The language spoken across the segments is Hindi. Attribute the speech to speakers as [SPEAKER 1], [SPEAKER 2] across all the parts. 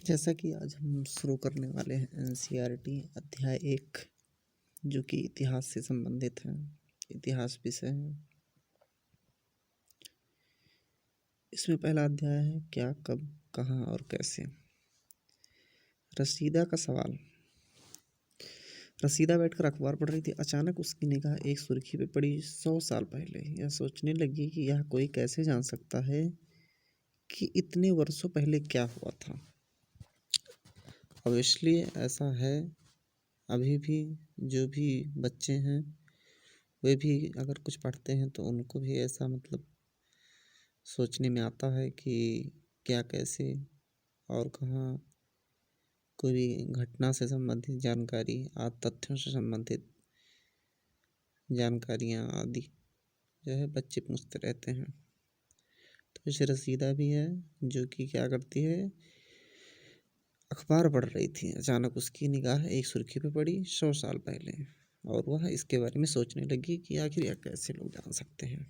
[SPEAKER 1] जैसा कि आज हम शुरू करने वाले हैं एनसीईआरटी अध्याय 1, जो कि इतिहास से संबंधित है। इतिहास विषय है। इसमें पहला अध्याय है क्या, कब, कहाँ और कैसे। रशीदा का सवाल। रशीदा बैठकर अखबार पढ़ रही थी। अचानक उसकी निगाह एक सुर्खी पे पड़ी। 100 साल पहले। यह सोचने लगी कि यह कोई कैसे जान सकता है कि इतने वर्षों पहले क्या हुआ था। ऑब्वियसली ऐसा है। अभी भी जो भी बच्चे हैं वे भी अगर कुछ पढ़ते हैं तो उनको भी ऐसा सोचने में आता है कि क्या, कैसे और कहाँ कोई भी घटना से संबंधित जानकारी, तथ्यों से संबंधित जानकारियाँ आदि जो है बच्चे पूछते रहते हैं। तो इसे रसीदा भी है जो कि क्या करती है, अखबार पढ़ रही थी। अचानक उसकी निगाह एक सुर्खी पे पड़ी 100 साल पहले, और वह इसके बारे में सोचने लगी कि आखिर यह कैसे लोग जान सकते हैं,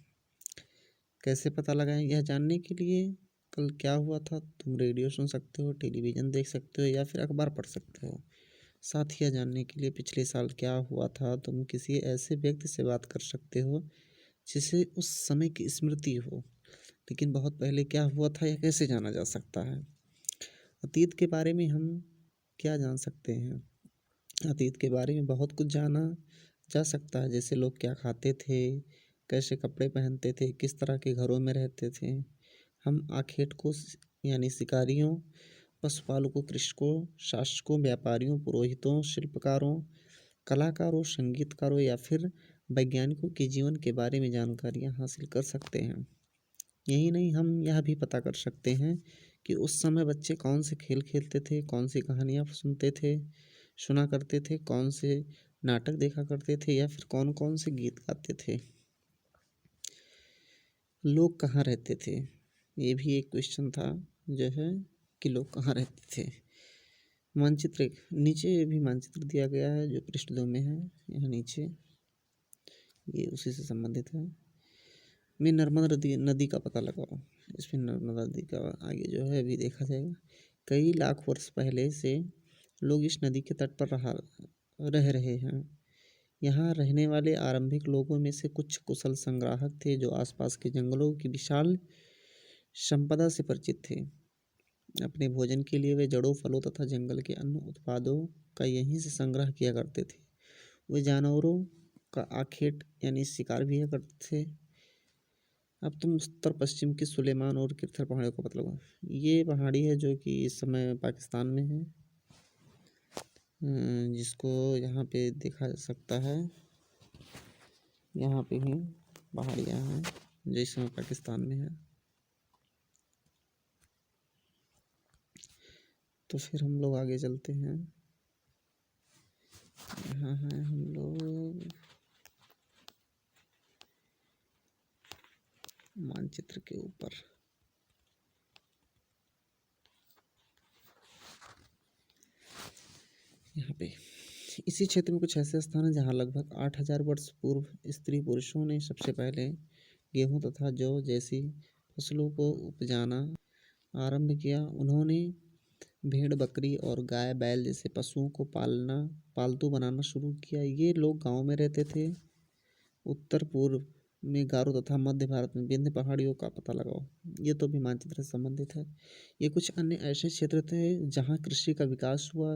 [SPEAKER 1] कैसे पता लगाएं। यह जानने के लिए कल क्या हुआ था तुम रेडियो सुन सकते हो, टेलीविज़न देख सकते हो या फिर अखबार पढ़ सकते हो। साथ ही यह जानने के लिए पिछले साल क्या हुआ था तुम किसी ऐसे व्यक्ति से बात कर सकते हो जिसे उस समय की स्मृति हो। लेकिन बहुत पहले क्या हुआ था यह कैसे जाना जा सकता है। अतीत के बारे में हम क्या जान सकते हैं। अतीत के बारे में बहुत कुछ जाना जा सकता है, जैसे लोग क्या खाते थे, कैसे कपड़े पहनते थे, किस तरह के घरों में रहते थे। हम आखेटकों यानी शिकारियों, पशुपालकों, कृषकों, शासकों, व्यापारियों, पुरोहितों, शिल्पकारों, कलाकारों, संगीतकारों या फिर वैज्ञानिकों के जीवन के बारे में जानकारियाँ हासिल कर सकते हैं। यही नहीं, हम यह भी पता कर सकते हैं कि उस समय बच्चे कौन से खेल खेलते थे, कौन सी कहानियाँ सुनते थे, सुना करते थे, कौन से नाटक देखा करते थे या फिर कौन कौन से गीत गाते थे। लोग कहाँ रहते थे, ये भी एक क्वेश्चन था जो है कि लोग कहाँ रहते थे। मानचित्र नीचे भी मानचित्र दिया गया है जो पृष्ठ 2 में है। यहाँ नीचे ये उसी से संबंधित है। मैं नर्मदा नदी का पता लगाओ। इसमें नर्मदा नदी का आगे जो है अभी देखा जाएगा। कई लाख वर्ष पहले से लोग इस नदी के तट पर रह रहे हैं। यहाँ रहने वाले आरंभिक लोगों में से कुछ कुशल संग्राहक थे जो आसपास के जंगलों की विशाल संपदा से परिचित थे। अपने भोजन के लिए वे जड़ों, फलों तथा जंगल के अन्य उत्पादों का यहीं से संग्रह किया करते थे। वे जानवरों का आखेट यानी शिकार भी करते थे। अब तुम उत्तर पश्चिम की सुलेमान और किरथर पहाड़ियों का पता लगाओ। ये पहाड़ी है जो कि इस समय पाकिस्तान में है, जिसको यहाँ पे देखा जा सकता है। यहाँ पे ही पहाड़ियाँ हैं जो इस समय पाकिस्तान में है। तो फिर हम लोग आगे चलते हैं। यहाँ हैं हम लोग मानचित्र के ऊपर। यहाँ पे इसी क्षेत्र में कुछ ऐसे स्थान हैं जहाँ लगभग 8000 वर्ष पूर्व स्त्री पुरुषों ने सबसे पहले गेहूँ तथा जौ जैसी फसलों को उपजाना आरंभ किया। उन्होंने भेड़, बकरी और गाय, बैल जैसे पशुओं को पालतू बनाना शुरू किया। ये लोग गांव में रहते थे। उत्तर पूर्व में गारो तथा मध्य भारत में विंध्य पहाड़ियों का पता लगाओ। ये तो भी मानचित्र से संबंधित है। ये कुछ अन्य ऐसे क्षेत्र थे जहाँ कृषि का विकास हुआ,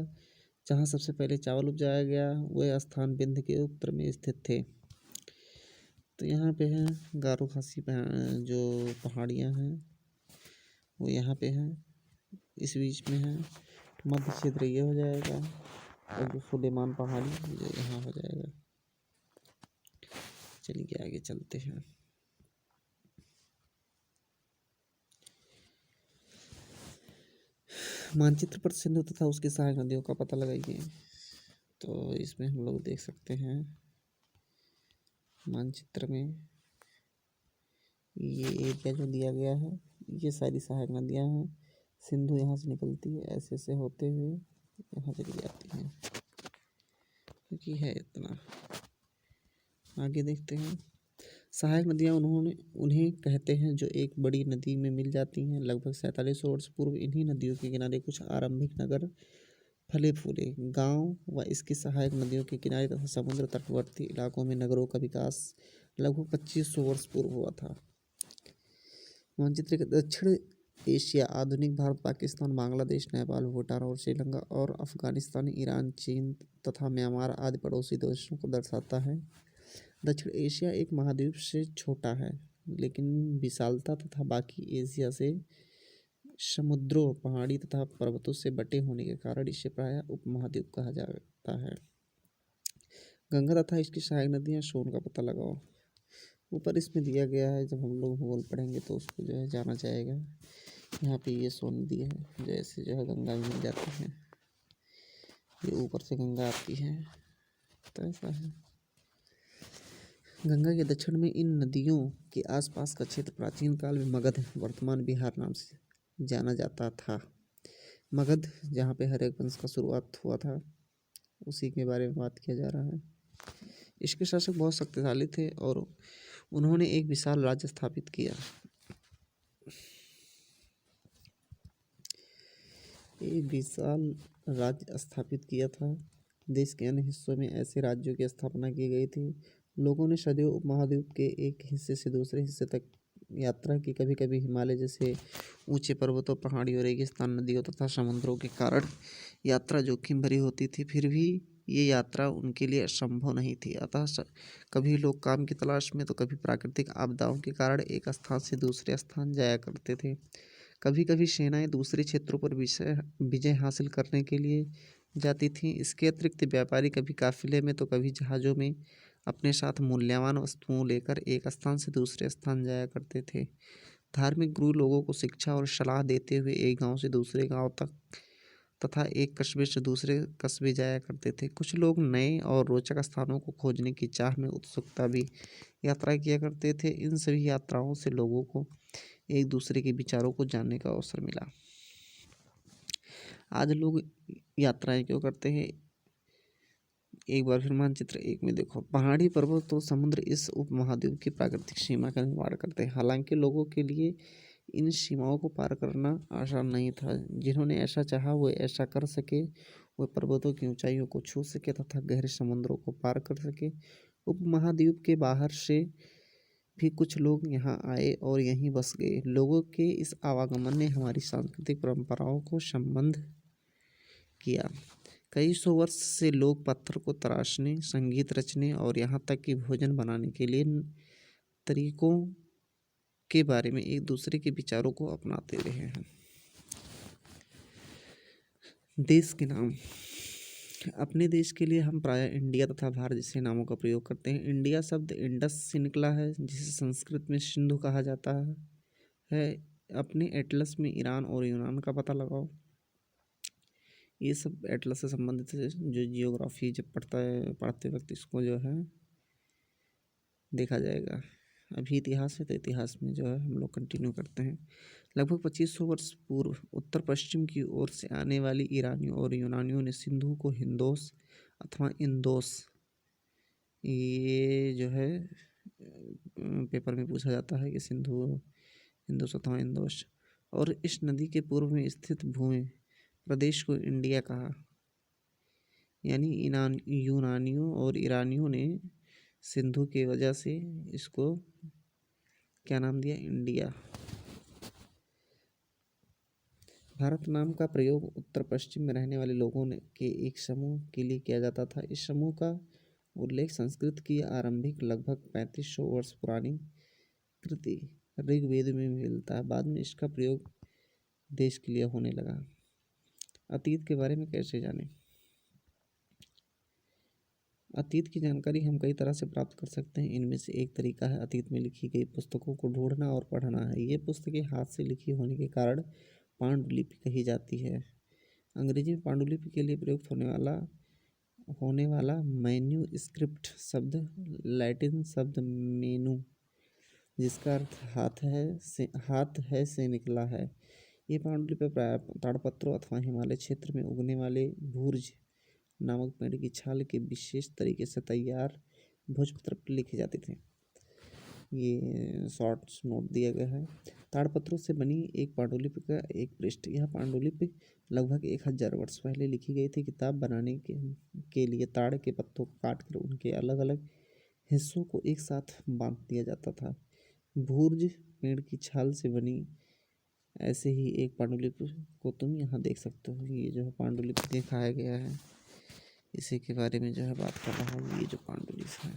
[SPEAKER 1] जहाँ सबसे पहले चावल उपजाया गया। वह स्थान विंध्य के उत्तर में स्थित थे। तो यहाँ पे है गारो खासी जो पहाड़ियाँ हैं वो यहाँ पे हैं, इस बीच में है। मध्य क्षेत्र ये हो जाएगा और जो सुलेमान पहाड़ी ये यहाँ हो जाएगा। चलिए आगे चलते हैं। मानचित्र पर सिंधु तथा उसकी सहायक नदियों का पता लगाइए। तो इसमें हम लोग देख सकते हैं मानचित्र में ये एरिया जो दिया गया है, ये सारी सहायक नदियाँ हैं। सिंधु यहाँ से निकलती है, ऐसे ऐसे होते हुए यहाँ चली जाती है, क्योंकि है इतना। आगे देखते हैं। सहायक नदियाँ उन्हें कहते हैं जो एक बड़ी नदी में मिल जाती हैं। लगभग 4700 वर्ष पूर्व इन्हीं नदियों के किनारे कुछ आरंभिक नगर फले फूले। गांव व इसकी सहायक नदियों के किनारे तथा समुद्र तटवर्ती इलाकों में नगरों का विकास लगभग 2500 वर्ष पूर्व हुआ था। मानचित्र के दक्षिण एशिया आधुनिक भारत, पाकिस्तान, बांग्लादेश, नेपाल, भूटान और श्रीलंका और अफगानिस्तान, ईरान, चीन तथा म्यांमार आदि पड़ोसी देशों को दर्शाता है। दक्षिण एशिया एक महाद्वीप से छोटा है, लेकिन विशालता तथा बाकी एशिया से समुद्रों, पहाड़ी तथा पर्वतों से बटे होने के कारण इसे प्रायः उपमहाद्वीप कहा जाता है। गंगा तथा इसकी सहायक नदियाँ सोन का पता लगाओ। ऊपर इसमें दिया गया है, जब हम लोग भूगोल पढ़ेंगे तो उसको जो है जाना जाएगा। यहाँ पे ये सोन नदी है, जैसे जो है गंगा में मिल जाती है, ये ऊपर से गंगा आती है, तो ऐसा है। गंगा के दक्षिण में इन नदियों के आसपास का क्षेत्र प्राचीन काल में मगध, वर्तमान बिहार नाम से जाना जाता था। मगध जहाँ पे हर्यक वंश का शुरुआत हुआ था, उसी के बारे में बात किया जा रहा है। इसके शासक बहुत शक्तिशाली थे और उन्होंने एक विशाल राज्य स्थापित किया। था। देश के अन्य हिस्सों में ऐसे राज्यों की स्थापना की गई थी। लोगों ने सदियों उपमहाद्वीप के एक हिस्से से दूसरे हिस्से तक यात्रा की। कभी कभी हिमालय जैसे ऊंचे पर्वतों, पहाड़ियों, रेगिस्तान, नदियों तथा समुद्रों के कारण यात्रा जोखिम भरी होती थी। फिर भी ये यात्रा उनके लिए असंभव नहीं थी। अतः कभी लोग काम की तलाश में तो कभी प्राकृतिक आपदाओं के कारण एक स्थान से दूसरे स्थान जाया करते थे। कभी कभी सेनाएं दूसरे क्षेत्रों पर विजय हासिल करने के लिए जाती थीं। इसके अतिरिक्त व्यापारी कभी काफिले में तो कभी जहाज़ों में अपने साथ मूल्यवान वस्तुओं लेकर एक स्थान से दूसरे स्थान जाया करते थे। धार्मिक गुरु लोगों को शिक्षा और सलाह देते हुए एक गांव से दूसरे गांव तक तथा एक कस्बे से दूसरे कस्बे जाया करते थे। कुछ लोग नए और रोचक स्थानों को खोजने की चाह में उत्सुकता भी यात्रा किया करते थे। इन सभी यात्राओं से लोगों को एक दूसरे के विचारों को जानने का अवसर मिला। आज लोग यात्राएं क्यों करते हैं? एक बार फिर मानचित्र 1 में देखो। पहाड़ी, पर्वत और समुद्र इस उपमहाद्वीप की प्राकृतिक सीमा का निर्माण करते हैं। हालांकि लोगों के लिए इन सीमाओं को पार करना आसान नहीं था। जिन्होंने ऐसा चाहा वो ऐसा कर सके। वे पर्वतों की ऊंचाइयों को छू सके तथा गहरे समुद्रों को पार कर सके। उपमहाद्वीप के बाहर से भी कुछ लोग यहाँ आए और यहीं बस गए। लोगों के इस आवागमन ने हमारी सांस्कृतिक परंपराओं को संबंध किया। कई सौ वर्ष से लोग पत्थर को तराशने, संगीत रचने और यहाँ तक कि भोजन बनाने के लिए तरीकों के बारे में एक दूसरे के विचारों को अपनाते रहे हैं। देश के नाम। अपने देश के लिए हम प्रायः इंडिया तथा भारत जैसे नामों का प्रयोग करते हैं। इंडिया शब्द इंडस से निकला है, जिसे संस्कृत में सिंधु कहा जाता है। अपने एटलस में ईरान और यूनान का पता लगाओ। ये सब एटलस से संबंधित है, जो जियोग्राफी जब पढ़ते वक्त इसको जो है देखा जाएगा। अभी इतिहास है तो इतिहास में जो है हम लोग कंटिन्यू करते हैं। लगभग 2500 वर्ष पूर्व उत्तर पश्चिम की ओर से आने वाली ईरानियों और यूनानियों ने सिंधु को हिंदोस अथवा इंदोस, ये जो है पेपर में पूछा जाता है कि सिंधु हिंदोस अथवा इंदोस, और इस नदी के पूर्व में स्थित भूमि प्रदेश को इंडिया कहा। यानी यूनानियों और ईरानियों ने सिंधु की वजह से इसको क्या नाम दिया? इंडिया। भारत नाम का प्रयोग उत्तर पश्चिम में रहने वाले लोगों के एक समूह के लिए किया जाता था। इस समूह का उल्लेख संस्कृत की आरंभिक लगभग 3500 वर्ष पुरानी कृति ऋग्वेद में मिलता है। बाद में इसका प्रयोग देश के लिए होने लगा। अतीत के बारे में कैसे जानें? अतीत की जानकारी हम कई तरह से प्राप्त कर सकते हैं। इनमें से एक तरीका है अतीत में लिखी गई पुस्तकों को ढूंढना और पढ़ना है। ये पुस्तकें हाथ से लिखी होने के कारण पांडुलिपि कही जाती है। अंग्रेजी में पांडुलिपि के लिए प्रयुक्त होने वाला मैन्यूस्क्रिप्ट शब्द लैटिन शब्द मेनू, जिसका अर्थ हाथ है से निकला है। ये पांडुलिपि प्रायः ताड़पत्रों अथवा हिमालय क्षेत्र में उगने वाले भूर्ज नामक पेड़ की छाल के विशेष तरीके से तैयार भोजपत्र पर लिखे जाते थे। ये शॉर्ट्स नोट दिया गया है। ताड़पत्रों से बनी एक पांडुलिपि का एक पृष्ठ। यह पांडुलिपि लगभग 1000 वर्ष पहले लिखी गई थी। किताब बनाने के लिए ताड़ के पत्तों को काटकर उनके अलग अलग हिस्सों को एक साथ बांध दिया जाता था। भूर्ज पेड़ की छाल से बनी ऐसे ही एक पांडुलिपि को तुम यहाँ देख सकते हो। ये जो है पांडुलिपि दिखाया गया है, इसी के बारे में जो है बात कर रहा हूँ। ये जो पांडुलिपि है,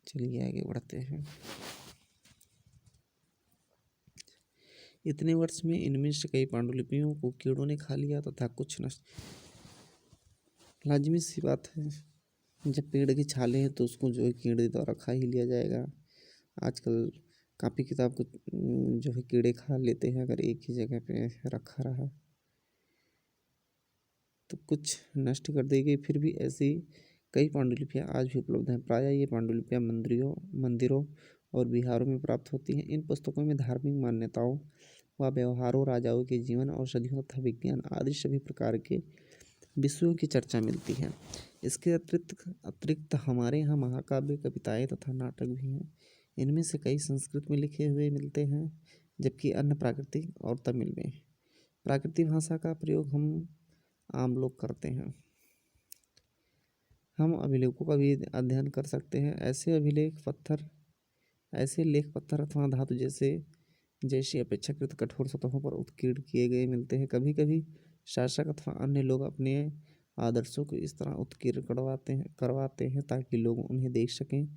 [SPEAKER 1] चलिए आगे बढ़ते हैं। इतने वर्ष में इनमें से कई पांडुलिपियों को कीड़ों ने खा लिया तथा कुछ नष्ट। लाजमी सी बात है, जब पेड़ की छालें हैं तो उसको जो है कीड़े द्वारा खा ही लिया जाएगा। आजकल कापी किताब को जो है कीड़े खा लेते हैं अगर एक ही जगह पे रखा रहा तो। कुछ नष्ट कर दी गई, फिर भी ऐसी कई पांडुलिपियाँ आज भी उपलब्ध हैं। प्रायः ये पांडुलिपियाँ मंदिरों और विहारों में प्राप्त होती हैं। इन पुस्तकों में धार्मिक मान्यताओं व व्यवहारों, राजाओं के जीवन, औषधियों तथा विज्ञान आदि सभी प्रकार के विषयों की चर्चा मिलती है। इसके अतिरिक्त हमारे यहाँ महाकाव्य, कविताएँ तथा नाटक भी हैं। इनमें से कई संस्कृत में लिखे हुए मिलते हैं, जबकि अन्य प्राकृतिक और तमिल में। प्राकृतिक भाषा का प्रयोग हम आम लोग करते हैं। हम अभिलेखों का भी अध्ययन कर सकते हैं। ऐसे लेख पत्थर अथवा धातु जैसी अपेक्षाकृत कठोर सतहों पर उत्कीर्ण किए गए मिलते हैं। कभी कभी शासक अथवा अन्य लोग अपने आदर्शों को इस तरह उत्कीर्ण करवाते हैं ताकि लोग उन्हें देख सकें,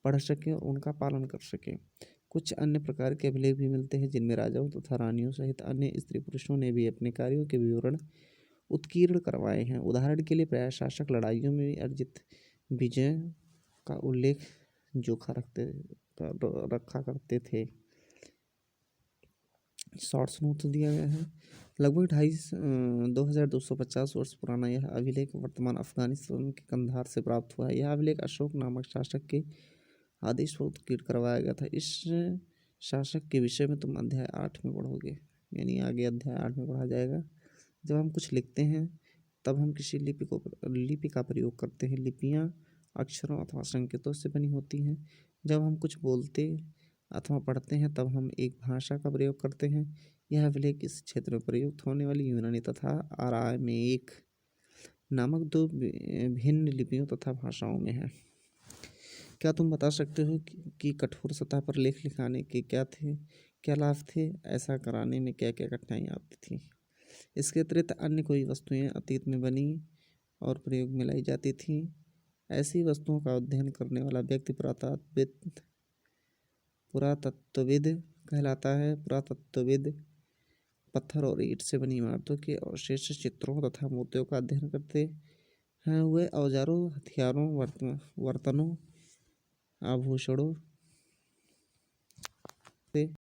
[SPEAKER 1] पढ़ सकें और उनका पालन कर सकें। कुछ अन्य प्रकार के अभिलेख भी मिलते हैं जिनमें राजाओं तथा रानियों सहित अन्य स्त्री पुरुषों ने भी अपने कार्यों के विवरण उत्कीर्ण करवाए हैं। उदाहरण के लिए प्रायः शासक लड़ाइयों में अर्जित विजय का उल्लेख रखा करते थे। शॉर्ट्स नोट दिया गया है। लगभग 2250 वर्ष पुराना यह अभिलेख वर्तमान अफगानिस्तान के कंधार से प्राप्त हुआ है। यह अभिलेख अशोक नामक शासक के आदेश पर उत्कीर्ण करवाया गया था। इस शासक के विषय में तुम अध्याय 8 में पढ़ोगे, यानी आगे अध्याय 8 में पढ़ा जाएगा। जब हम कुछ लिखते हैं तब हम किसी लिपि का प्रयोग करते हैं। लिपियाँ अक्षरों अथवा संकेतों से बनी होती हैं। जब हम कुछ बोलते अथवा पढ़ते हैं तब हम एक भाषा का प्रयोग करते हैं। यह अभिलेख इस क्षेत्र में प्रयुक्त होने वाली यूनानी तथा अरामेइक नामक दो भिन्न लिपियों तथा भाषाओं में है। क्या तुम बता सकते हो कि कठोर सतह पर लेख लिखाने के क्या लाभ थे? ऐसा कराने में क्या क्या कठिनाइयाँ आती थी? इसके अतिरिक्त अन्य कोई वस्तुएं अतीत में बनी और प्रयोग में लाई जाती थीं। ऐसी वस्तुओं का अध्ययन करने वाला व्यक्ति पुरातत्वविद कहलाता है। पुरातत्वविद पत्थर और ईंट से बनी इमारतों के अवशेष, चित्रों तथा मूर्तियों का अध्ययन करते हैं। वे औजारों, हथियारों, बर्तनों, आभूषणों से